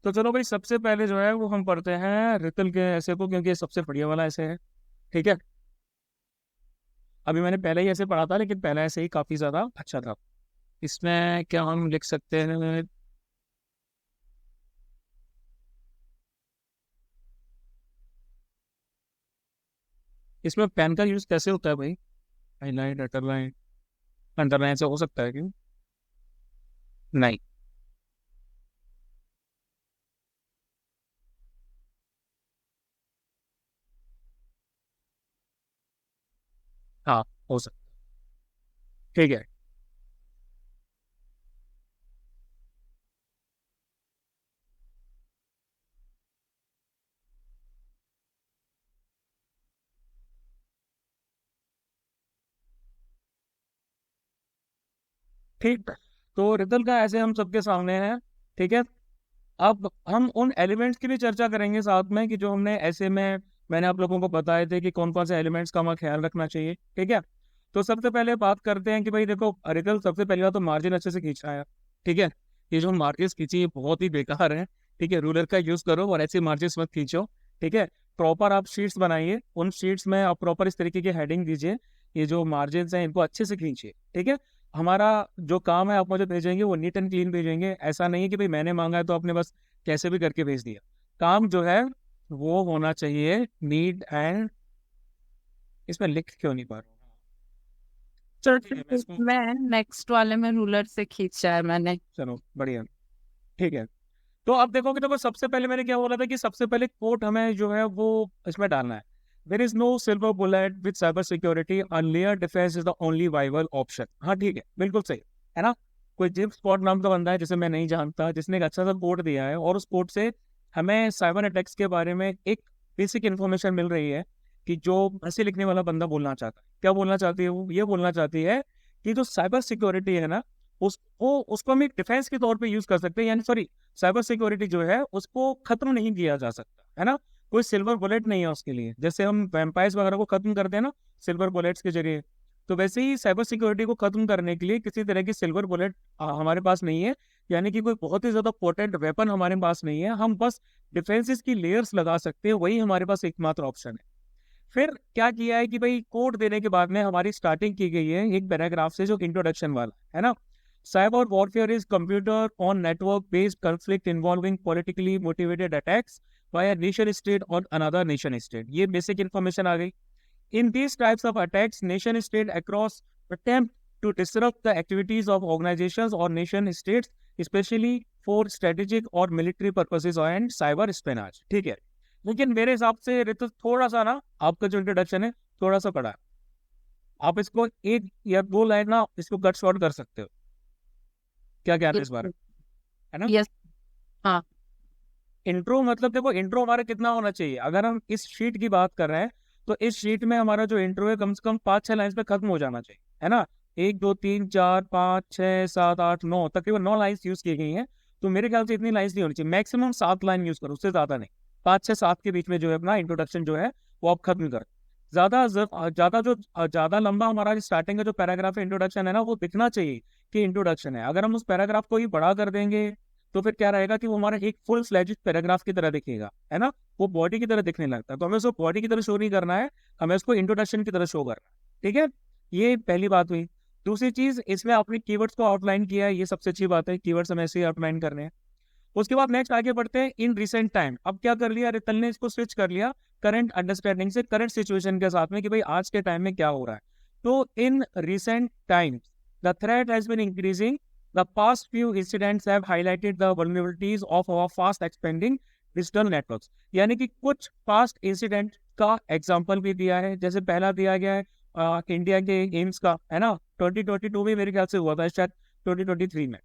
तो चलो भाई, सबसे पहले जो है वो हम पढ़ते हैं रितल के ऐसे को, क्योंकि ये सबसे बढ़िया वाला ऐसे है। ठीक है। अभी मैंने पहले ही ऐसे पढ़ा था, लेकिन पहला ऐसे ही काफी ज्यादा अच्छा था। इसमें क्या हम लिख सकते हैं? इसमें पेन का यूज कैसे होता है भाई? Highlight, underline. अंडरलाइन से हो सकता है क्यों? नहीं। हाँ, हो सकता है। ठीक है। ठीक है। तो रितल का ऐसे हम सबके सामने है। ठीक है। अब हम उन एलिमेंट्स की भी चर्चा करेंगे साथ में, कि जो हमने ऐसे में मैंने आप लोगों को बताए थे कि कौन कौन से एलिमेंट्स का हमें ख्याल रखना चाहिए। ठीक है। तो सबसे पहले बात करते हैं कि भाई देखो, रिकल सबसे पहली बात तो मार्जिन अच्छे से खींचना है। ठीक है। ये जो मार्जिन खींची ये बहुत ही बेकार है। ठीक है, रूलर का यूज करो और ऐसे मार्जिन मत खींचो। ठीक है। प्रॉपर आप शीट्स बनाइए, उन शीट्स में आप प्रॉपर इस तरीके की हेडिंग दीजिए। ये जो मार्जिन हैं इनको अच्छे से खींचिए। ठीक है। हमारा जो काम है आप मुझे भेजेंगे वो नीट एंड क्लीन भेजेंगे। ऐसा नहीं है कि भाई मैंने मांगा है तो आपने बस कैसे भी करके भेज दिया। काम जो है वो होना चाहिए नीट एंड। इसमें लिख क्यों नहीं पा रहा हूँ? चलो ठीक है, ठीक मैं है, इसको। मैं नेक्स्ट वाले में रूलर से खींचा है मैंने। चलो बढ़िया। ठीक है। तो अब देखोगे तो सबसे पहले मैंने क्या बोला था कि सबसे पहले कोट हमें जो है वो इसमें डालना है। There is no silver bullet with cyber security, layer defence is the only viable option. हाँ ठीक है, बिल्कुल सही है ना। कोई जिम स्पॉट नाम का बंदा है जिसे मैं नहीं जानता, जिसने एक अच्छा सा कोट दिया है, और उस कोट से हमें साइबर अटैक्स के बारे में एक बेसिक इन्फॉर्मेशन मिल रही है कि जो ऐसे लिखने वाला बंदा बोलना चाहता है। क्या बोलना चाहती है वो? ये बोलना चाहती है कि जो साइबर सिक्योरिटी है ना, उसको हम एक डिफेंस के तौर पे यूज कर सकते हैं। यानी सॉरी, साइबर सिक्योरिटी जो है उसको खत्म नहीं किया जा सकता है ना। कोई सिल्वर बुलेट नहीं है उसके लिए, जैसे हम वैम्पायर्स वगैरह को खत्म करते हैं ना सिल्वर बुलेट्स के जरिए। तो वैसे ही साइबर सिक्योरिटी को खत्म करने के लिए किसी तरह की सिल्वर बुलेट हमारे पास नहीं है। यानी कि कोई बहुत ही ज्यादा पोटेंट वेपन हमारे पास नहीं है। हम बस डिफेंसेस की लेयर्स लगा सकते हैं, वही हमारे पास एकमात्र ऑप्शन है। फिर क्या किया है कि भाई कोड देने के बाद में हमारी स्टार्टिंग की गई है एक पैराग्राफ से जो इंट्रोडक्शन वाला है ना। Cyber warfare is computer on network based conflict involving politically motivated attacks by a nation state or another nation state। ये बेसिक इंफॉर्मेशन आ गई। In these types of attacks, nation state across attempt to disrupt the activities of organizations or nation states, especially for strategic or military purposes and cyber espionage। ठीक है। लेकिन मेरे हिसाब से ऋतु थोड़ा सा ना, आपका जो इंट्रोडक्शन है थोड़ा सा बड़ा है। आप इसको एक या दो लाइन ना इसको कट शॉर्ट कर सकते हो। क्या कहते हैं इस बारे में? है ना। यस। हाँ। इंट्रो मतलब देखो, इंट्रो हमारा कितना होना चाहिए? अगर हम इस शीट की बात कर रहे हैं तो इस शीट में हमारा जो इंट्रो है कम से कम 5-6 लाइन पे खत्म हो जाना चाहिए, है ना। 1 2 3 4 5 6 7 8 9, तकरीबन 9 लाइन्स यूज की गई हैं। तो मेरे ख्याल से इतनी लाइन्स नहीं होनी चाहिए, मैक्सिमम 7 लाइन यूज करो, उससे ज्यादा नहीं। 5 से 7 के बीच में जो है अपना इंट्रोडक्शन जो है वो आप खत्म करो। ज्यादा जो ज्यादा लंबा हमारा स्टार्टिंग का जो पैराग्राफ है इंट्रोडक्शन है ना, वो दिखना चाहिए कि इंट्रोडक्शन है। अगर हम उस पैराग्राफ को ही बड़ा कर देंगे तो फिर क्या रहेगा कि वो हमारा एक फुल फ्लैजेड पैराग्राफ की तरह दिखेगा, है ना। वो बॉडी की तरह दिखने लगता है, तो हमें उसको बॉडी की तरह शो नहीं करना है, हमें उसको इंट्रोडक्शन की तरह शो करना है। ठीक है। ये पहली बात हुई। दूसरी चीज, इसमें आपने कीवर्ड्स को आउटलाइन किया है, ये सबसे अच्छी बात है। कीवर्ड्स हमें ऐसे ही आउटलाइन करने हैं। उसके बाद नेक्स्ट आगे बढ़ते हैं। इन रिसेंट टाइम, अब क्या कर लिया रितल ने, इसको स्विच कर लिया करंट अंडरस्टैंडिंग से, करंट सिचुएशन के साथ में, कि भाई आज के टाइम में क्या हो रहा है। तो in recent times the threat has been increasing. The past few incidents have highlighted the vulnerabilities of our fast expanding digital networks. यानी कि कुछ पास्ट इंसिडेंट का एग्जाम्पल भी दिया है। जैसे पहला दिया गया है इंडिया के एम्स का, है ना। 2022 में मेरे ख्याल से हुआ था, शायद 2023 में।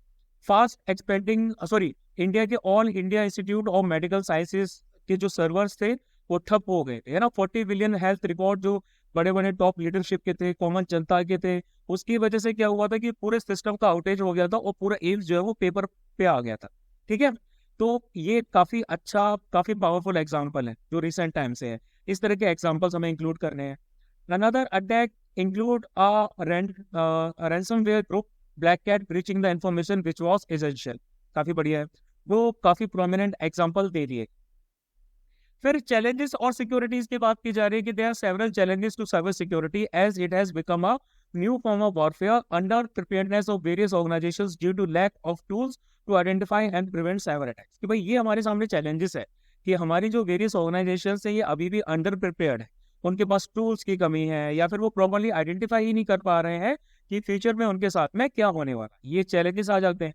फास्ट एक्सपेंडिंग सॉरी, इंडिया के all India institute of medical sciences के जो सर्वर्स थे वो ठप हो गए थे, है ना। 40 बिलियन हेल्थ रिकॉर्ड जो बड़े बड़े टॉप लीडरशिप के थे, कॉमन जनता के थे, उसकी वजह से क्या हुआ था कि पूरे सिस्टम का आउटेज हो गया था और पूरा एम्स जो है वो पेपर पे आ गया था। ठीक है। तो ये काफी अच्छा, काफी पावरफुल एग्जाम्पल है जो रिसेंट टाइम से है। इस तरह के एग्जाम्पल्स हमें इंक्लूड करने हैं। Another attack include a ransomware group, Black Cat, breaching the information which was essential। काफी बढ़िया है। वो काफी प्रोमिनेंट एग्जांपल दे दिए। फिर चैलेंजेस और सिक्योरिटीज की बात की जा रही है कि there are several challenges to cyber security as it has become a new form of warfare under preparedness of various organisations due to lack of tools to identify and prevent cyber attacks. कि भाई ये हमारे सामने challenges है कि हमारी जो various organisations है ये अभी भी अंडर प्रिपेयर्ड है, उनके पास टूल्स की कमी है या फिर वो प्रॉपरली आइडेंटिफाई ही नहीं कर पा रहे हैं कि फ्यूचर में उनके साथ में क्या होने वाला, ये चैलेंजेस आ जाते हैं।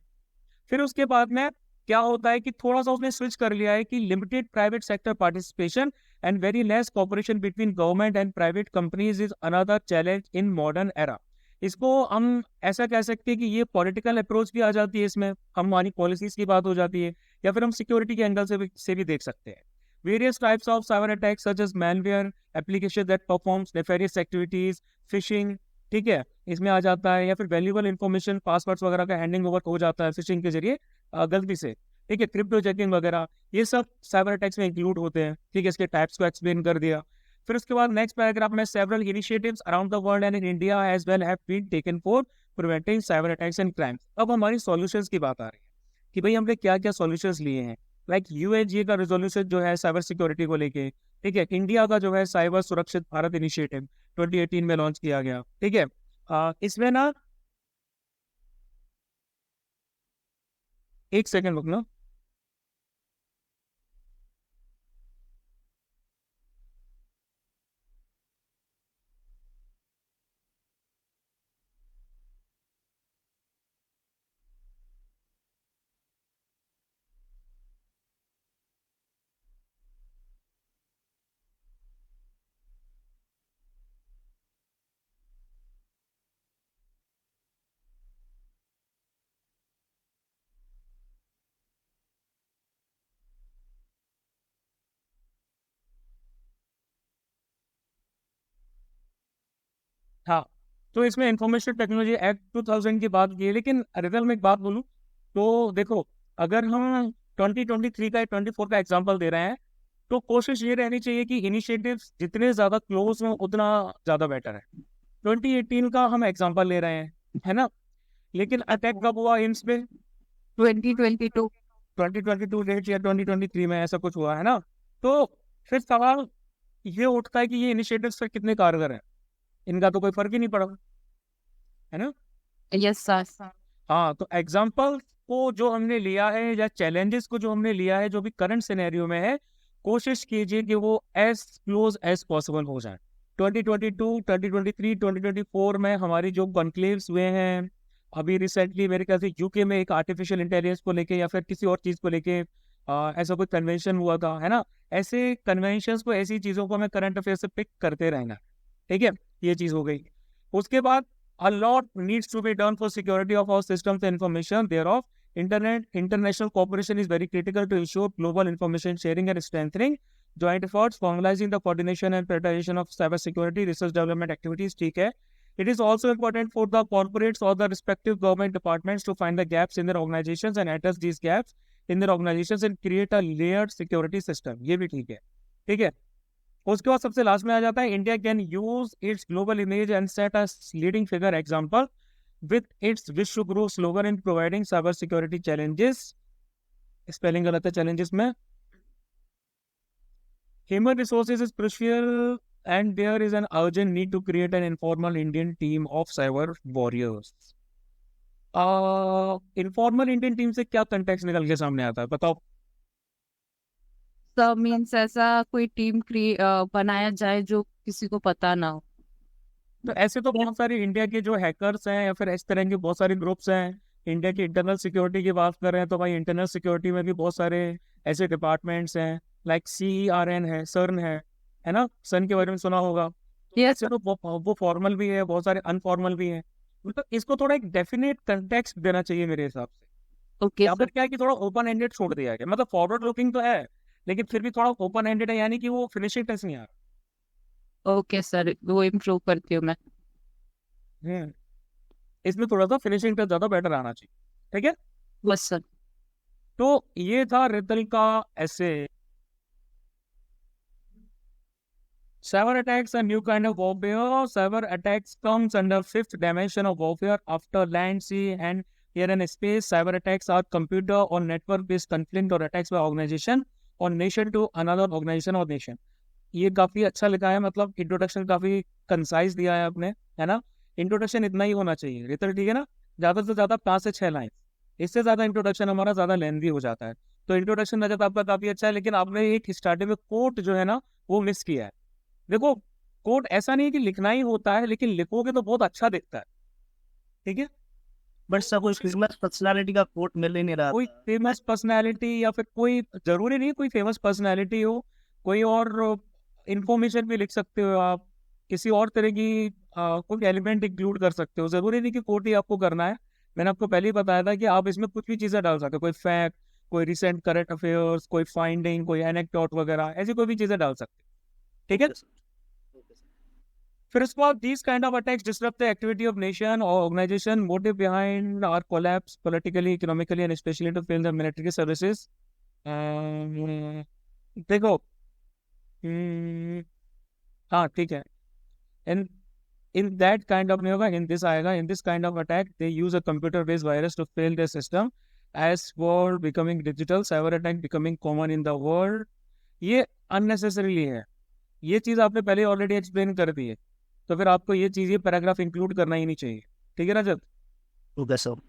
फिर उसके बाद में क्या होता है कि थोड़ा सा उसने स्विच कर लिया है कि limited private sector participation and very less cooperation between government and private companies is another challenge in modern era. इसको हम ऐसा कह सकते हैं कि ये पॉलिटिकल अप्रोच भी आ जाती है इसमें, हमारी पॉलिसीज की बात हो जाती है, या फिर हम सिक्योरिटी के एंगल से भी देख सकते हैं। Various types of cyber attacks such as malware, application that performs nefarious activities, phishing, ठीक है, इसमें आ जाता है, या फिर वैल्यूएबल इंफॉर्मेशन पासवर्ड्स वगैरह का हैंडिंग ओवर हो जाता है फिशिंग के जरिए गलती से, ठीक है, क्रिप्टो चेकिंग वगैरह, ये सब साइबर अटैक्स में इंक्लूड होते हैं। ठीक है, इसके टाइप्स को एक्सप्लेन कर दिया। फिर उसके बाद नेक्स्ट पैराग्राफ में several initiatives around the world and in India as well have been taken for preventing cyber attacks and crimes. अब हमारी सॉल्यूशंस की बात आ रही है कि भाई हमने क्या क्या सॉल्यूशंस लिए हैं। लाइक यूएनजी का रेजोल्यूशन जो है साइबर सिक्योरिटी को लेके, ठीक है, इंडिया का जो है साइबर सुरक्षित भारत इनिशिएटिव 2018 में लॉन्च किया गया। ठीक है, इसमें ना एक सेकंड रुकना। हाँ, तो इसमें इंफॉर्मेशन टेक्नोलॉजी एक्ट 2000 की बात की है, लेकिन रिजल्ट में एक बात बोलूँ तो देखो, अगर हम 2023 का 24 का एग्जांपल दे रहे हैं तो कोशिश ये रहनी चाहिए कि इनिशिएटिव्स जितने ज्यादा क्लोज हों उतना ज्यादा बेटर है। 2018 का हम एग्जांपल ले रहे हैं, है ना, लेकिन अटैक कब हुआ एम्स में? 2022। 2022 डेट या 2023 में ऐसा कुछ हुआ है ना। तो फिर सवाल ये उठता है कि ये इनिशिएटिव्स फिर कितने कारगर हैं, इनका तो कोई फर्क ही नहीं पड़ा, है ना। Yes sir. हाँ, तो एग्जाम्पल को जो हमने लिया है या चैलेंजेस को जो हमने लिया है जो भी करंट सिनेरियो में है, कोशिश कीजिए कि वो एज क्लोज एज पॉसिबल हो जाए। 2022, 2023, 2024 में हमारी जो कॉन्क्लेव्स हुए हैं, अभी रिसेंटली मेरे ख्याल से यूके में एक आर्टिफिशियल इंटेलिजेंस को लेके या फिर किसी और चीज को लेके ऐसा कोई कन्वेंशन हुआ था, है ना। ऐसे कन्वेंशंस को, ऐसी चीजों को हमें करंट अफेयर से पिक करते रहना। ठीक है, ये चीज हो गई। उसके बाद a lot needs to be done for security of our systems and information thereof. International cooperation is very critical to ensure global information sharing and strengthening joint efforts, formalizing the coordination and prioritization of cybersecurity research development activities. ठीक है, it is also important for the corporates or the respective government departments to find the gaps in their organizations and address these gaps in their organizations and create a layered security system. ये भी ठीक है। ठीक है, उसके बाद सबसे last में आ जाता है India can use its global image and set a leading figure example with its Vishwa Guru slogan in providing cyber security challenges. Spelling गलत है चैलेंजेस में। Human resources is crucial and there is an urgent need to create an informal Indian team of cyber warriors. Informal Indian team से क्या context निकल के सामने आता है, बताओ। सब मीन्स ऐसा कोई टीम बनाया जाए जो किसी को पता ना हो। तो ऐसे तो बहुत सारे इंडिया के जो हैकर्स हैं या फिर इस तरह के बहुत सारे ग्रुप्स हैं। इंडिया की इंटरनल सिक्योरिटी की बात कर रहे हैं तो भाई इंटरनल सिक्योरिटी में भी बहुत सारे ऐसे डिपार्टमेंट्स हैं, लाइक CERN है, सर्न है ना, सन के बारे में सुना होगा। यस ऐसे तो वो फॉर्मल भी है, बहुत सारे अनफॉर्मल भी हैं। मतलब इसको थोड़ा एक डेफिनेट कंटेक्स्ट देना चाहिए मेरे हिसाब से। ओके यहाँ पर क्या है कि थोड़ा ओपन एंडेड छोड़ दिया गया, मतलब फॉरवर्ड लुकिंग तो है लेकिन फिर भी थोड़ा ओपन एंडेड है, यानी कि वो फिनिशिंग टच नहीं आ ओके सर, वो इम्प्रूव करती हूँ मैं। रहा। इसमें थोड़ा सा फिनिशिंग टच ज्यादा बेटर आना चाहिए। ठीक है, बस सर। तो ये था रितल का ऐसे। Cyber attacks are new kind of warfare. Cyber attacks comes under fifth dimension of warfare after land, sea, and air and space, cyber attacks are computer और नेटवर्क बेस्ड कॉन्फ्लिक्ट और अटैक्स बाय ऑर्गेनाइजेशन और nation to another organisation और nation. ये काफी अच्छा लिखा है, मतलब इंट्रोडक्शन काफी कंसाइज दिया है आपने, है ना। इंट्रोडक्शन इतना ही होना चाहिए रितर, ठीक है ना। ज्यादा से ज्यादा 5 से 6 लाइन, इससे ज्यादा इंट्रोडक्शन हमारा ज्यादा लेंथी हो जाता है। तो इंट्रोडक्शन रजत आपका काफी अच्छा है, लेकिन आपने एक स्टार्टिंग में कोट जो है ना वो मिस किया है। देखो, कोट ऐसा नहीं है कि लिखना ही होता है, लेकिन लिखोगे तो बहुत अच्छा दिखता है, ठीक है। बट सब कोई फेमस पर्सनालिटी का कोट मिल ही नहीं रहा कोई था। फेमस पर्सनैलिटी या फिर कोई, जरूरी नहीं कोई फेमस पर्सनैलिटी हो, कोई और इंफॉर्मेशन भी लिख सकते हो आप, किसी और तरह की कोई एलिमेंट इंक्लूड कर सकते हो, जरूरी नहीं कि कोट ही आपको करना है। मैंने आपको पहले ही बताया था कि आप इसमें कुछ भी चीजें डाल सकते हो, कोई फैक्ट, कोई रिसेंट करंट अफेयर्स, कोई फाइंडिंग, कोई एनेक्डोट वगैरह, ऐसी कोई भी चीजें डाल सकते हो, ठीक है। फिर उसके बाद these kind of attacks disrupt the activity of nation or organization, motive behind our collapse politically, economically and especially to fail the military services. देखो, हाँ ठीक है। In in that kind of नहीं होगा, इन दिस आएगा, in this kind of attack they use a computer based virus to fail the system as world becoming digital, cyber attack becoming common in the world. ये unnecessarily है, ये चीज आपने पहले already explain कर दी है, तो फिर आपको ये चीज, ये पैराग्राफ इंक्लूड करना ही नहीं चाहिए, ठीक है रजत। Okay sir.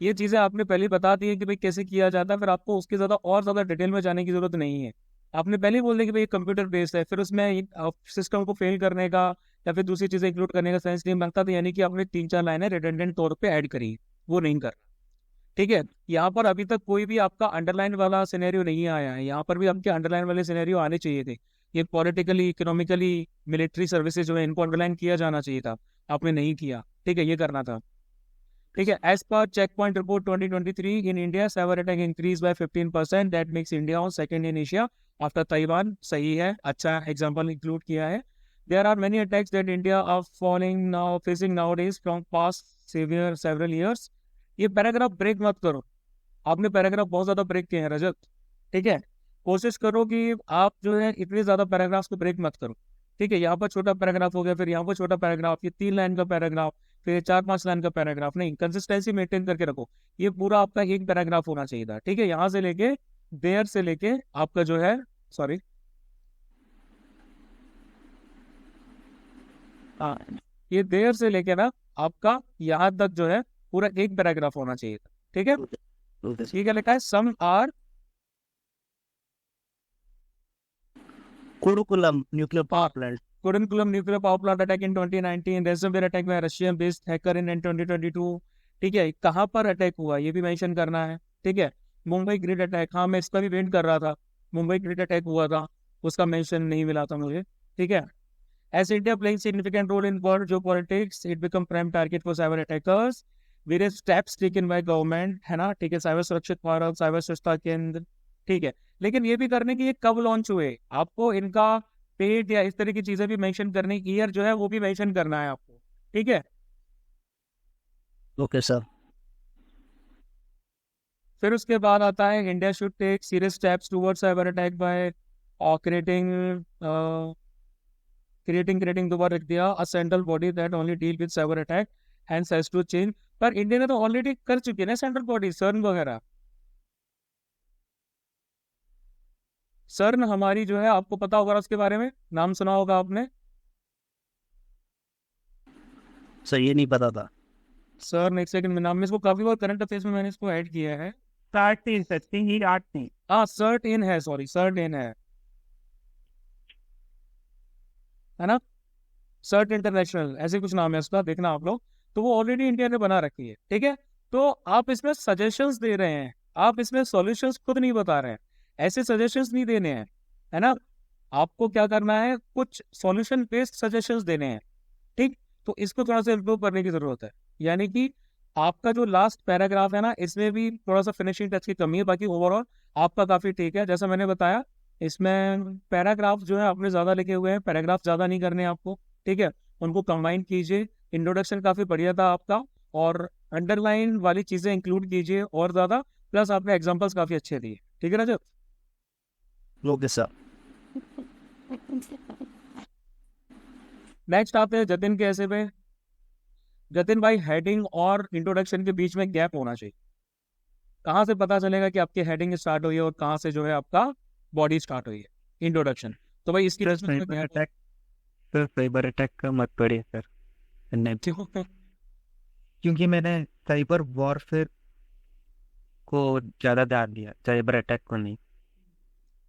ये चीजें आपने पहले ही बता दी है कि भाई कैसे किया जाता है, फिर आपको उसके ज्यादा और ज्यादा डिटेल में जाने की जरूरत नहीं है। आपने पहले ही बोल दिया कि भाई कंप्यूटर बेस्ड है, फिर उसमें सिस्टम को फेल करने का या फिर दूसरी चीजें इंक्लूड करने का सेंस नहीं बनता, तो यानी कि आपने 3-4 लाइनें रिडंडेंट तौर पे ऐड करी, वो नहीं करना, ठीक है। यहाँ पर अभी तक कोई भी आपका अंडरलाइन वाला सिनेरियो नहीं आया है, यहाँ पर भी आपके अंडरलाइन वाले सिनेरियो आने चाहिए थे। ये पॉलिटिकली, इकोनॉमिकली, मिलिट्री सर्विसेज जो है इनको अंडरलाइन किया जाना चाहिए था, आपने नहीं किया, ठीक है, ये करना था, ठीक है। As per check point report 2023 in India cyber attack increase by 15%, that makes India on second in Asia after Taiwan. सही है, अच्छा एग्जांपल इंक्लूड किया है। There are many attacks that India are following now facing nowadays from past severe several years. ये paragraph break मत करो, आपने paragraph बहुत ज्यादा ब्रेक किए हैं रजत, ठीक है। कोशिश करो कि आप जो है इतने ज्यादा पैराग्राफ्स को ब्रेक मत करो, ठीक है। यहाँ पर छोटा पैराग्राफ हो गया, फिर यहाँ पर छोटा पैराग्राफ, ये 3 लाइन का पैराग्राफ, फिर 4-5 लाइन का पैराग्राफ, नहीं, कंसिस्टेंसी मेंटेन करके रखो। ये पूरा आपका एक पैराग्राफ होना चाहिए था, ठीक है। यहाँ से लेके देयर से लेके आपका जो है, सॉरी, हाँ, ये देयर से लेके ना आपका यहाँ तक जो है पूरा एक पैराग्राफ होना चाहिए था, ठीक है। Okay sir. ठीक है, लिखा है सम आर Kudankulam nuclear power plant. Kudankulam nuclear power plant attack in 2019, ransomware attack by Russian based hacker in 2022, ठीक है। कहाँ पर अटैक हुआ ये भी मेंशन करना है, ठीक है। मुंबई ग्रिड अटैक, हाँ मैं इसका भी वेट कर रहा था, मुंबई ग्रिड अटैक हुआ था, उसका मेंशन नहीं मिला था मुझे, ठीक है। As India playing significant role in world geopolitics, it become prime target for cyber attackers. Various steps taken by government, है ना, ठीक है, साइबर सुरक्षित भारत, साइबर सुरक्षा केंद्र, ठीक है। लेकिन ये भी करने की ये कब लॉन्च हुए, आपको इनका पेड या इस तरह की चीजें भी मेंशन करने, ईयर जो है वो भी मेंशन करना है आपको, ठीक है। Okay sir. फिर उसके बाद आता है India should take serious steps towards cyber attack by creating creating दोबारा रख दिया, a central body that only deal with cyber attack has has to change. पर इंडिया ने तो ऑलरेडी कर चुकी है ना सेंट्रल बॉडी, सर्न वगैरह। सर्न हमारी जो है, आपको पता होगा उसके बारे में, नाम सुना होगा आपने। सर ये नहीं पता था। सर्न, एक सेकंड में नाम में, इसको काफी बार करंट अफेयर्स में मैंने इसको ऐड किया है। हाँ सर्ट इन है, सॉरी सर्ट इन है ना, सर्ट इंटरनेशनल, ऐसे कुछ नाम है उसका, देखना आप लोग। तो वो ऑलरेडी इंडिया ने बना रखी है, ठीक है। तो आप इसमें सजेशंस दे रहे हैं, आप इसमें सॉल्यूशंस खुद नहीं बता रहे हैं, ऐसे सजेशंस नहीं देने हैं, है ना। आपको क्या करना है, कुछ सॉल्यूशन बेस्ड सजेशंस देने हैं, ठीक। तो इसको थोड़ा सा इम्प्रूव करने की जरूरत है, यानी कि आपका जो लास्ट पैराग्राफ है ना, इसमें भी थोड़ा सा फिनिशिंग टच की कमी है, बाकी ओवरऑल आपका काफी ठीक है। जैसा मैंने बताया, इसमें पैराग्राफ जो है आपने ज्यादा लिखे हुए हैं, पैराग्राफ ज्यादा नहीं करने आपको, ठीक है, उनको कंबाइन कीजिए। इंट्रोडक्शन काफी बढ़िया था आपका, और अंडरलाइन वाली चीजें इंक्लूड कीजिए और ज्यादा, प्लस आपने एग्जांपल्स काफी अच्छे दिए, ठीक है रजत। Okay sir. नेक्स्ट आते हैं जतिन के ऐसे पे। जतिन भाई, हेडिंग और इंट्रोडक्शन के बीच में गैप होना चाहिए। कहाँ से पता चलेगा कि आपकी हेडिंग स्टार्ट हुई है और कहाँ से जो है आपका बॉडी स्टार्ट हुई है, इंट्रोडक्शन। तो भाई इसकी सर बीच में थोड़ा cyber gap attack sir cyber attack का मत पड़िए सर। नहीं, क्यों? क्योंकि मैंने साइबर वॉरफेयर को ज्यादा ध्यान दिया, साइबर अटैक को नहीं।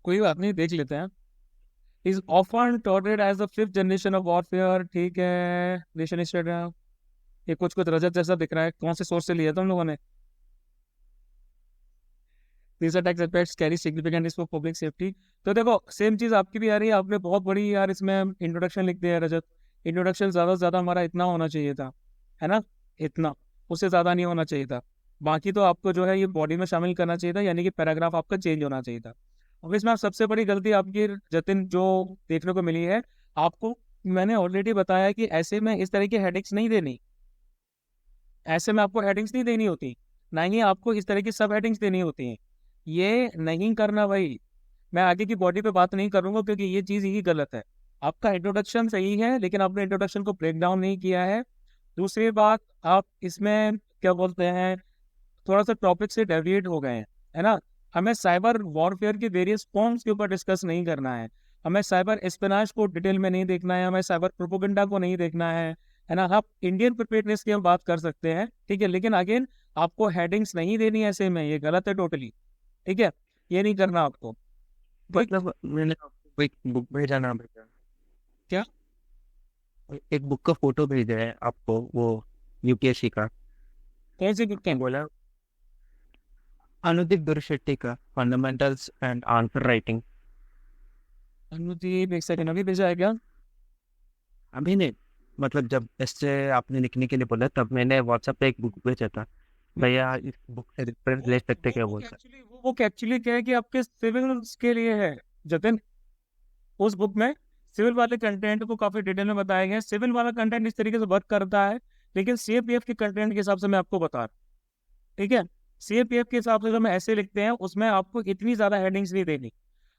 कोई बात नहीं, देख लेते हैं। इज ऑफन टॉर्डेड as the fifth generation of warfare, ठीक है। नेशन स्टेट, ये कुछ कुछ रजत जैसा दिख रहा है, कौन से सोर्स से लिया था हम लोगों ने? These attacks affects carry significant risk for public safety। तो देखो सेम चीज आपकी भी आ रही है, आपने बहुत बड़ी यार इसमें इंट्रोडक्शन लिख दिया है रजत। इंट्रोडक्शन ज्यादा से ज्यादा हमारा इतना होना चाहिए था, है ना, इतना, उससे ज्यादा नहीं होना चाहिए था। बाकी तो आपको जो है ये बॉडी में शामिल करना चाहिए था, यानी कि पैराग्राफ आपका चेंज होना चाहिए था। अब इसमें आप सबसे बड़ी गलती आपकी जतिन जो देखने को मिली है, आपको मैंने ऑलरेडी बताया कि ऐसे में इस तरह की हेडिंग्स नहीं देनी, ऐसे में आपको हेडिंग्स नहीं देनी होती, ना ही आपको इस तरह की सब हेडिंग्स देनी होती हैं। ये नहीं करना भाई। मैं आगे की बॉडी पे बात नहीं करूंगा क्योंकि ये चीज ही गलत है। आपका इंट्रोडक्शन सही है लेकिन आपने इंट्रोडक्शन को ब्रेक डाउन नहीं किया है। दूसरी बात, आप इसमें क्या बोलते हैं, थोड़ा सा टॉपिक से डेविएट हो गए हैं, है ना। हमें साइबर वॉरफेयर के वेरियस फॉर्म्स के ऊपर डिस्कस नहीं करना है, हमें साइबर एस्पिनाज को डिटेल में नहीं देखना है, हमें साइबर प्रोपोगंडा को नहीं देखना है ना। आप इंडियन प्रिपेयर्डनेस की हम बात कर सकते हैं, ठीक है, लेकिन अगेन आपको हेडिंग्स नहीं देनी ऐसे में, ये गलत है टोटली, ठीक है, ये नहीं करना आपको, ठीक। मतलब मैंने आपको एक बुक भेजा ना भेजा, क्या? एक बुक का फोटो भेजा है आपको, वो यूपीएससी का। कैसे क्या? बोला अनुदीप दुर्शेट्टी का fundamentals and answer writing. Anudeep, एक सेकंड, अभी भेजा है क्या? अभी नहीं, मतलब जब इससे आपने लिखने के लिए बोला तब मैंने व्हाट्सएप पे एक बुक भेजा था। भैया इस बुक से रेफरेंस ले सकते क्या, बोल सकते। वो एक्चुअली क्या है कि आपके सिविल्स के लिए है जतिन। उस बुक में सिविल वाले कंटेंट को काफी डिटेल में बताया गया है। सिविल वाला कंटेंट इस तरीके से वर्क करता है, लेकिन सीएपीएफ के कंटेंट के हिसाब से मैं आपको बता रहा हूँ, ठीक है। सीएपीएफ के हिसाब से जो हम ऐसे लिखते हैं उसमें आपको इतनी ज्यादा हेडिंग्स नहीं देनी।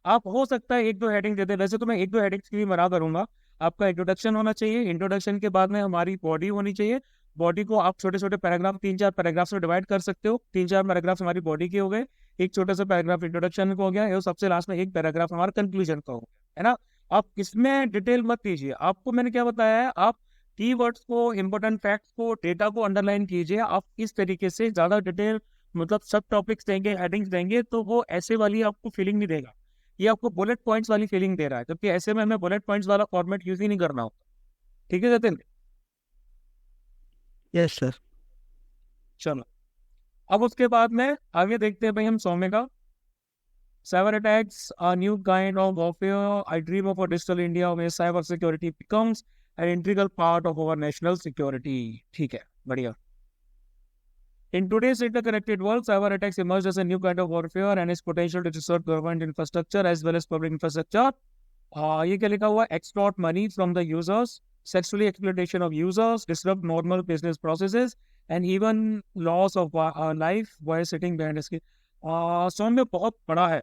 आप हो सकता है एक दो हेडिंग देते, वैसे तो मैं एक दो हेडिंग्स की भी मना करूंगा। आपका इंट्रोडक्शन होना चाहिए, इंट्रोडक्शन के बाद में हमारी बॉडी होनी चाहिए। बॉडी को आप छोटे छोटे पैराग्राफ, 3-4 पैराग्राफ में डिवाइड कर सकते हो। 3-4 पैराग्राफ हमारी बॉडी के हो गए, एक छोटा सा पैराग्राफ इंट्रोडक्शन को हो गया, और सबसे लास्ट में एक पैराग्राफ हमारा कंक्लूजन का हो गया, है ना। आप इसमें डिटेल मत कीजिए, आपको मैंने क्या बताया है, आप कीवर्ड्स को, इंपॉर्टेंट फैक्ट्स को, डेटा को अंडरलाइन कीजिए। आप इस तरीके से ज्यादा डिटेल, मतलब सब टॉपिक्स देंगे, हेडिंग्स देंगे, तो वो ऐसे वाली आपको फीलिंग नहीं देगा, ये आपको बुलेट पॉइंट्स वाली फीलिंग दे रहा है, जबकि ऐसे में हमें बुलेट पॉइंट्स वाला फॉर्मेट यूज ही नहीं करना होता, ठीक है जतिन। Yes sir. चलो, अब उसके बाद में आगे देखते हैं भाई हम सौम्य का। Cyber attacks are new kind of warfare, I dream of a digital India में cyber security becomes an integral part of our national security, ठीक है, बढ़िया। In today's interconnected world, cyber attacks emerged as a new kind of warfare and its potential to disrupt government infrastructure as well as public infrastructure. ये क्या लिखा हुआ है? Extort money from the users, sexually exploitation of users, disrupt normal business processes, and even loss of life while sitting behind a screen. सौम्य बहुत बड़ा है,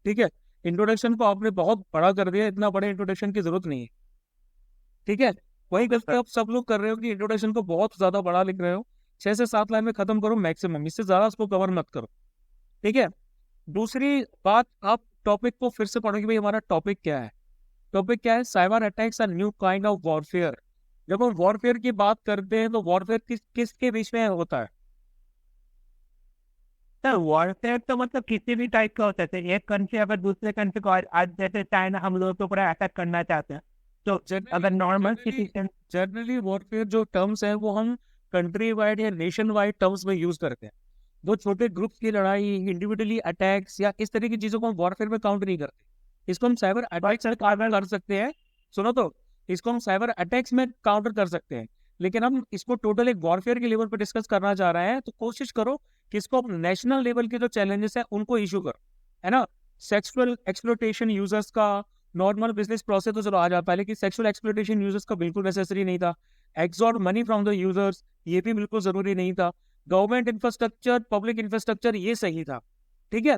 ठीक है। इंट्रोडक्शन को आपने बहुत बड़ा कर दिया, इतना बड़े इंट्रोडक्शन की जरूरत नहीं है, ठीक है। वही गलती आप सब लोग कर रहे हो कि इंट्रोडक्शन को बहुत ज्यादा बड़ा लिख रहे हो। 6 से 7 लाइन में खत्म करो मैक्सिमम, इससे ज्यादा उसको कवर मत करो, ठीक है। दूसरी बात, आप टॉपिक को फिर से पढ़ो कि भाई हमारा टॉपिक क्या है। टॉपिक क्या है? Cyber attacks are new kind of warfare. जब हम वॉरफेयर की बात करते हैं तो वॉरफेयर किसके बीच में होता है? सर वॉरफेयर तो मतलब किसी भी टाइप का हो सकता है। एक कंट्री अगर दूसरे कंट्री को आज जैसे चाइना हम लोगों के ऊपर अटैक करना चाहते हैं, तो अगर नॉर्मल सिटीजन, जनरली वॉरफेयर जो टर्म्स है वो हम कंट्री वाइड या नेशन वाइड टर्म्स में यूज करते हैं। दो छोटे ग्रुप्स की लड़ाई, इंडिविजुअली अटैक्स या इस तरह की चीजों को हम वॉरफेयर में काउंट नहीं करते। इसको हम साइबर अटैक्स में काउंटर कर सकते हैं, सुनो तो, इसको हम साइबर अटैक्स में काउंटर कर सकते हैं, लेकिन हम इसको टोटल एक वॉरफेयर के लेवल पर डिस्कस करना चाह रहे हैं, तो कोशिश करो कि इसको नेशनल लेवल के जो चैलेंजेस है उनको इशू करो, है ना। सेक्सुअल एक्सप्लॉयटेशन यूजर्स का, नॉर्मल बिजनेस प्रोसेस तो चलो आ जाता है, लेकिन सेक्सुअल एक्सप्लॉयटेशन यूजर्स का बिल्कुल नेसेसरी नहीं था। Exhort money from the users, ये भी बिल्कुल जरूरी नहीं था। गवर्नमेंट इंफ्रास्ट्रक्चर, पब्लिक इंफ्रास्ट्रक्चर, ये सही था, ठीक है।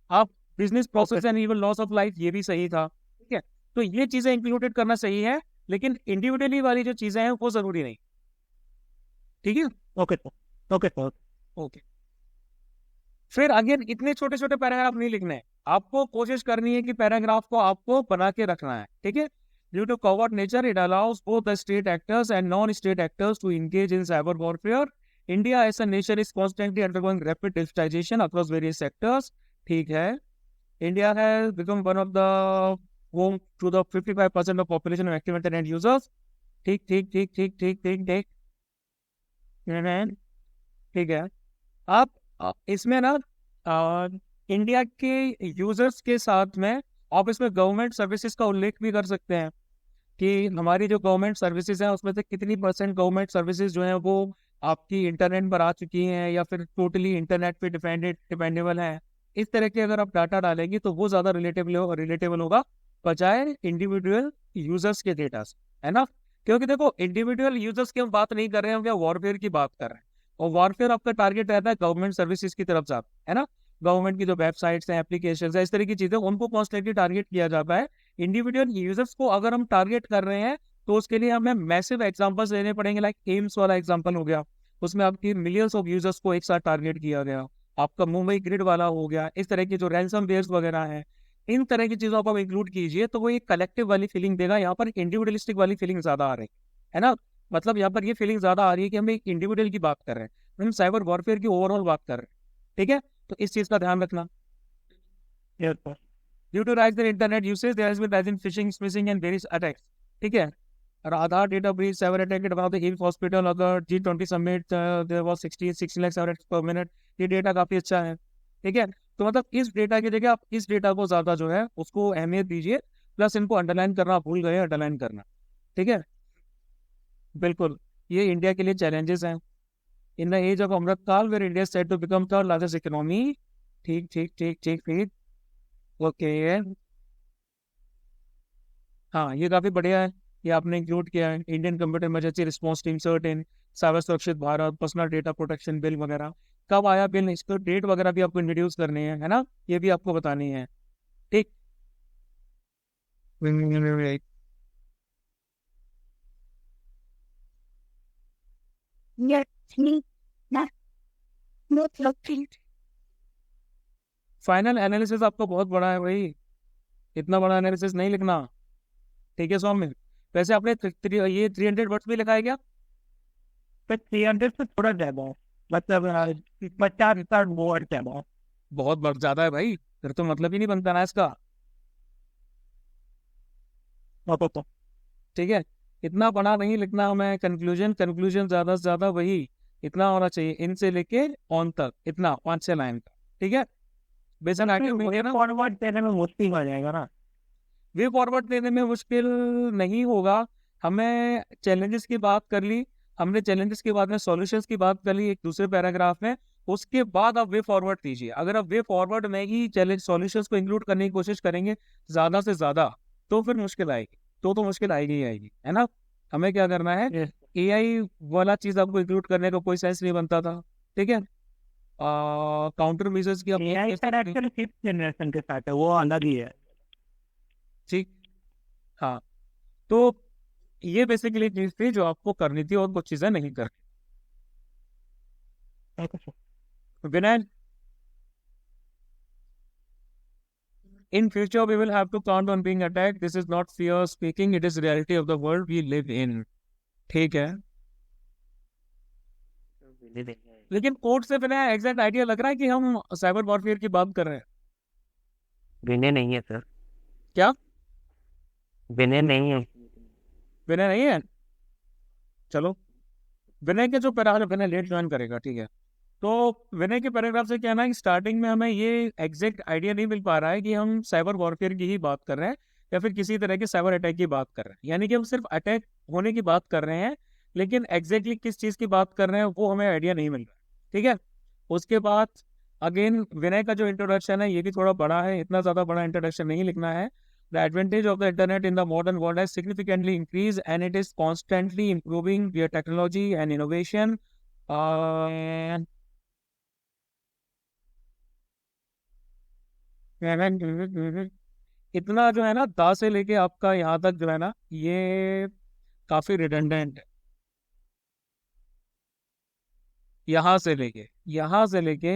आप business process and even loss of life, ये भी सही था, ठीक है। तो ये चीजें इंक्लूडेड करना सही है, लेकिन इंडिविजुअली वाली जो चीजें हैं वो जरूरी नहीं, ठीक है। Okay sir, okay sir. Okay, फिर अगेन इतने छोटे छोटे पैराग्राफ नहीं लिखने हैं, आपको कोशिश करनी है कि पैराग्राफ को आपको बना के रखना है, ठीक है। Due to covert nature it allows both the state actors and non state actors to engage in cyber warfare. India as a nation is constantly undergoing rapid digitization across various sectors. ठीक है। India has become one of the home to the 55% of population of active internet users. ठीक ठीक ठीक ठीक ठीक ठीक ठीक ठीक है। आप इसमें ना इंडिया के यूजर्स के साथ में आप इसमें गवर्नमेंट सर्विसेज का उल्लेख भी कर सकते हैं कि हमारी जो गवर्नमेंट सर्विसेज हैं उसमें से कितनी परसेंट गवर्नमेंट सर्विसेज जो हैं वो आपकी इंटरनेट पर आ चुकी हैं या फिर टोटली इंटरनेट पे डिपेंडेबल है। इस तरह के अगर आप डाटा डालेंगे तो वो ज़्यादा रिलेटेबल होगा बजाय इंडिविजुअल यूजर्स के डेटा से, है ना। क्योंकि देखो इंडिविजुअल यूजर्स की हम बात नहीं कर रहे हैं, हम क्या वॉरफेयर की बात कर रहे हैं, और वॉरफेयर आपका टारगेट रहता है गवर्नमेंट सर्विसेज की तरफ जाता है ना। गवर्नमेंट की जो वेबसाइट्स हैं, एप्लीकेशंस है, इस तरह की चीज़ें उनको कॉन्स्टेंटली टारगेट किया जाता है। इंडिविजुअल यूजर्स को अगर हम टारगेट कर रहे हैं तो उसके लिए हमें मैसिव एग्जांपल्स लेने पड़ेंगे, लाइक एम्स वाला एग्जांपल हो गया, उसमें आपकी मिलियंस ऑफ यूजर्स को एक साथ टारगेट किया गया। आपका मुंबई ग्रिड वाला हो गया, इस तरह के जो रैंसम वेयर्स वगैरह हैं, इन तरह की चीजों को आप इंक्लूड कीजिए तो वो एक कलेक्टिव वाली फीलिंग देगा। यहाँ पर इंडिविजुअलिस्टिक वाली फीलिंग ज्यादा आ रही है ना, मतलब यहाँ पर ये फीलिंग ज्यादा आ रही है कि हम एक इंडिविजुअल की बात कर रहे हैं, हम साइबर वॉरफेयर की ओवरऑल बात कर रहे हैं, ठीक है। तो इस चीज का ध्यान रखना। Yes sir. Due to rise in internet usage, there has been rise in phishing, smishing and various attacks. ठीक है। और Aadhaar data breach, cyber attack at one of the hill hospital अगर G20 summit there was 16 lakh cyber attacks per minute. ये data काफी अच्छा है, ठीक है। तो मतलब इस डेटा की जगह आप इस डेटा को ज्यादा जो है उसको अहमियत दीजिए, प्लस इनको अंडरलाइन करना भूल गए, अंडरलाइन करना, ठीक है। बिल्कुल, ये इंडिया के लिए चैलेंजेस हैं। In the age of Amritkaal where India set to become third largest economy. ठीक ठीक ठीक ठीक ठीक, ओके। हाँ, ये काफी बढ़िया है, ये आपने इंक्लूड किया है। Indian computer emergency response team CERT In, cyber सुरक्षित Bharat, personal data protection bill वगैरह। कब आया बिल, इस पर डेट वगैरह भी आपको इंट्रोड्यूस करनी है ना, ये भी आपको बतानी है, ठीक। फाइनल एनालिसिस आपका बहुत बड़ा है भाई, इतना बड़ा एनालिसिस नहीं लिखना, ठीक है सौम्य। वैसे आपने ये 300 वर्ड्स भी लिखा है क्या? पर 300 से थोड़ा ज्यादा है, मतलब 50 वर्ड ज्यादा है। बहुत ज्यादा है भाई, फिर तो मतलब ही नहीं बनता ना इसका, ओके। ठीक है। इतना बड़ा नहीं लिखना हमें, कंक्लूजन ज्यादा से ज्यादा वही इतना होना चाहिए, इन से लेके ऑन तक, इतना 5-6 लाइन का, ठीक है। बेसन आगे में ना फॉरवर्ड देने में मुश्किल हो जाएगा ना। वे फॉरवर्ड देने में मुश्किल नहीं होगा। हमें चैलेंजेस की बात कर ली, हमने चैलेंजेस के बाद में सॉल्यूशंस की बात कर ली एक दूसरे पैराग्राफ में, उसके बाद आप वे फॉरवर्ड दीजिए। अगर आप वे फॉरवर्ड में ही चैलेंज सॉल्यूशंस को इंक्लूड करने की कोशिश करेंगे ज्यादा से ज्यादा, तो फिर मुश्किल आएगी, तो मुश्किल आएगी ही आएगी, है ना। हमें क्या करना है, Yes. एआई वाला चीज आपको इंक्लूड करने का कोई सेंस नहीं बनता था, ठीक है। काउंटर मेजर्स की AI sir actually 5th generation के साथ है, वो अलग ही है। ठीक, हाँ। तो ये बेसिकली चीज थी जो आपको करनी थी, और कुछ चीजें नहीं कर। Okay sir. Vinay, in future we will have to count on being attacked. This is not fear speaking, it is reality of the world we live in, ठीक है। लेकिन कोड से बिना एग्जैक्ट आइडिया लग रहा है कि हम साइबर वॉरफेयर की बात कर रहे हैं। विनय नहीं है सर, क्या विनय नहीं है। विनय नहीं है? चलो, विनय के जो पैराग्राफ, विनय लेट ज्वाइन करेगा, ठीक है। तो विनय के पैराग्राफ से क्या ना कि स्टार्टिंग में हमें ये एग्जैक्ट आइडिया नहीं मिल पा रहा है कि हम साइबर वॉरफेयर की ही बात कर रहे हैं या फिर किसी तरह के साइबर अटैक की बात कर रहे हैं, यानी कि हम सिर्फ अटैक होने की बात कर रहे हैं, लेकिन एग्जैक्टली किस चीज की बात कर रहे हैं वो हमें आइडिया नहीं मिल रहा है, ठीक है। उसके बाद अगेन विनय का जो इंट्रोडक्शन है ये भी थोड़ा बड़ा है, इतना ज्यादा बड़ा इंट्रोडक्शन नहीं लिखना है। The advantage of the internet in the modern world has significantly increased and it is constantly improving via technology and innovation. इतना जो है ना, दा से लेके आपका यहाँ तक जो है ना, ये काफी रिडंडेंट है। यहाँ से लेके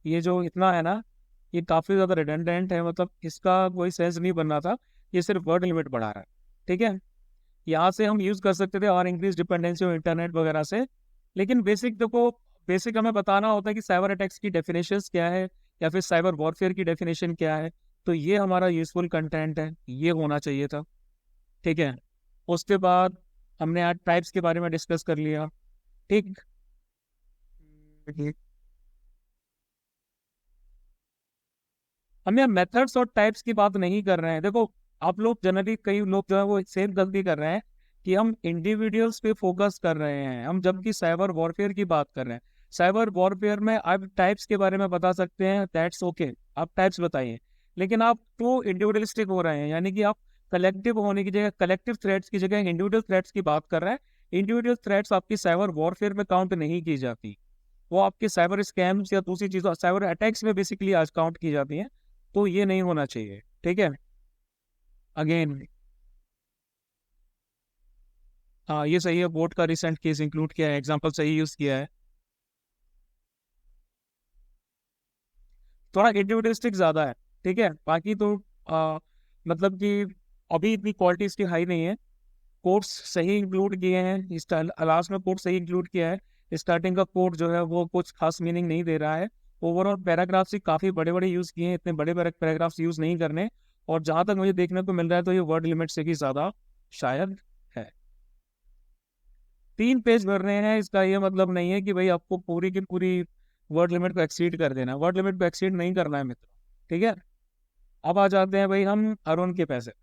ये जो इतना है ना, ये काफ़ी ज़्यादा रिडंडेंट है, मतलब इसका कोई सेंस नहीं बनना था। ये सिर्फ वर्ड लिमिट बढ़ा रहा है, ठीक है। यहाँ से हम यूज़ कर सकते थे और इंक्रीज डिपेंडेंसी ऑन इंटरनेट वगैरह से, लेकिन बेसिक देखो, बेसिक हमें बताना होता है कि साइबर अटैक्स की डेफिनेशंस क्या है या फिर साइबर वॉरफेयर की डेफिनेशन क्या है। तो ये हमारा यूजफुल कंटेंट है, ये होना चाहिए था, ठीक है। उसके बाद हमने आज टाइप्स के बारे में डिस्कस कर लिया, ठीक। हम यहाँ मेथड्स और टाइप्स की बात नहीं कर रहे हैं। देखो, आप लोग जनरली, कई लोग जो है वो सेम गलती कर रहे हैं कि हम इंडिविजुअल्स पे फोकस कर रहे हैं, हम जबकि साइबर वॉरफेयर की बात कर रहे हैं। साइबर वॉरफेयर में आप टाइप्स के बारे में बता सकते हैं, दैट्स ओके, आप टाइप्स बताइए, लेकिन आप तो इंडिविजुअलिस्टिक हो रहे हैं, यानी कि आप कलेक्टिव होने की जगह, कलेक्टिव थ्रेट्स की जगह इंडिविजुअल थ्रेट्स की बात कर रहे हैं। इंडिविजुअल थ्रेट्स आपकी साइबर वॉरफेयर में काउंट नहीं की जाती, वो आपके साइबर स्कैम्स या दूसरी चीज़ों, साइबर अटैक्स में बेसिकली आज काउंट की जाती हैं। तो ये नहीं होना चाहिए, ठीक है। अगेन, हाँ ये सही है, बोट का रिसेंट केस इंक्लूड किया है, एग्जांपल सही यूज किया है। थोड़ा इंडिविजुअलिस्टिक ज्यादा है, ठीक है। बाकी तो मतलब कि अभी इतनी क्वालिटी इसकी हाई नहीं है। कोट्स सही इंक्लूड किए हैं, लास्ट में कोट सही इंक्लूड किया है, स्टार्टिंग का कोट जो है वो कुछ खास मीनिंग नहीं दे रहा है। ओवरऑल पैराग्राफ्स ही काफ़ी बड़े बड़े यूज़ किए हैं, इतने बड़े बड़े पैराग्राफ्स यूज़ नहीं करने। और जहाँ तक मुझे देखने को मिल रहा है तो ये वर्ड लिमिट से भी ज़्यादा शायद है। 3 पेज भर रहे हैं, इसका ये मतलब नहीं है कि भाई आपको पूरी की पूरी वर्ड लिमिट को एक्सीड कर देना है। वर्ड लिमिट को एक्सीड नहीं करना है मित्रों, ठीक है। अब आ जाते हैं भाई हम अरुण के पैसे पे।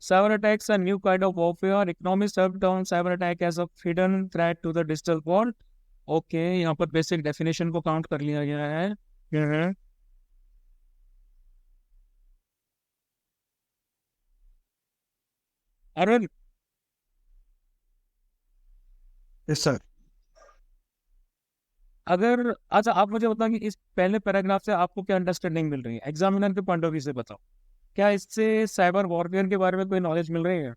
Cyber attacks are new kind of warfare. Economists have termed cyber attack as a hidden threat to the digital world. Okay, यहाँ पर बेसिक डेफिनेशन को काउंट कर लिया गया है। Arun, yes sir. अगर, अच्छा आप मुझे बताओ कि इस पहले पैराग्राफ से आपको क्या अंडरस्टैंडिंग मिल रही है, एग्जामिनर के पॉइंट ऑफ व्यू से बताओ। क्या इससे साइबर वॉरफेयर के बारे में कोई नॉलेज मिल रही है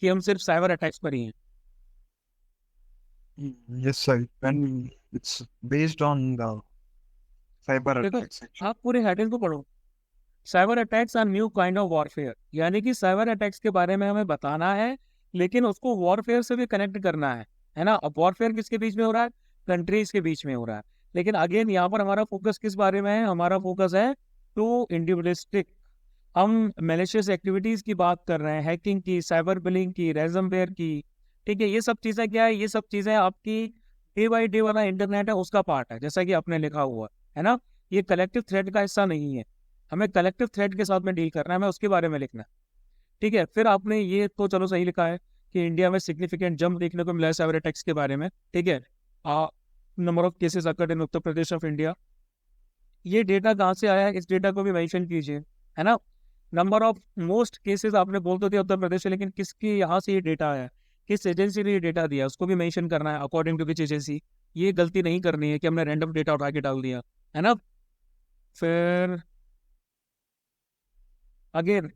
कि हम सिर्फ साइबर अटैक्स पर ही हैं? Yes sir, and it's based on the cyber देखो, अटैक्स। आप पूरे हेडिंग को पढ़ो। Cyber attacks are new kind of warfare, यानी कि साइबर अटैक्स के बारे में हमें बताना है, लेकिन उसको वॉरफेयर से भी कनेक्ट करना है ना। अब वॉरफेयर किसके बीच में हो रहा है? कंट्रीज के बीच में हो रहा है। लेकिन अगेन यहाँ पर हमारा फोकस किस बारे में है? हमारा फोकस है टू इंडिविजुअलिस्टिक। हम मैलिशियस एक्टिविटीज की बात कर रहे हैं, हैकिंग की, साइबर बिलिंग की, रैंसमवेयर की, ठीक है। ये सब चीजें क्या है? ये सब चीजें आपकी डे बाई डे वाला इंटरनेट है उसका पार्ट है, जैसा कि आपने लिखा हुआ है ना। ये कलेक्टिव थ्रेड का हिस्सा नहीं है, हमें कलेक्टिव थ्रेड के साथ में डील करना है, हमें उसके बारे में लिखना है, ठीक है। फिर आपने ये तो चलो सही लिखा है कि इंडिया में सिग्निफिकेंट जंप देखने को मिला है साइबर अटैक्स के बारे में, ठीक है। Number of cases occurred in Uttar Pradesh of India, ये डेटा कहाँ से आया है, इस डेटा को भी मेंशन कीजिए, है ना। नंबर ऑफ मोस्ट केसेस आपने बोल तो दिया उत्तर प्रदेश से, लेकिन किसकी यहाँ से ये डेटा आया है, किस एजेंसी ने ये डेटा दिया, उसको भी मेंशन करना है, अकॉर्डिंग टू विच एजेंसी। ये गलती नहीं करनी है कि हमने रैंडम डेटा उठा के डाल दिया, है ना। फिर अगेन,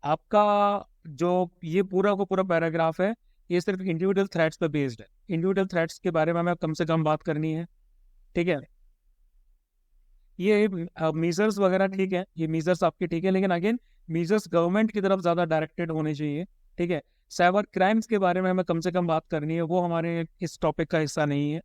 आपका जो ये पूरा को पूरा पैराग्राफ है, ये सिर्फ इंडिविजुअल थ्रेट्स पे बेस्ड है। इंडिविजुअल थ्रेट्स के बारे में हमें कम से कम बात करनी है, ठीक है। ये मीजर्स वगैरह ठीक है, ये मीजर्स आपके ठीक है, लेकिन अगेन मीजर्स गवर्नमेंट की तरफ ज़्यादा डायरेक्टेड होने चाहिए, ठीक है। साइबर क्राइम्स के बारे में हमें कम से कम बात करनी है, वो हमारे इस टॉपिक का हिस्सा नहीं है,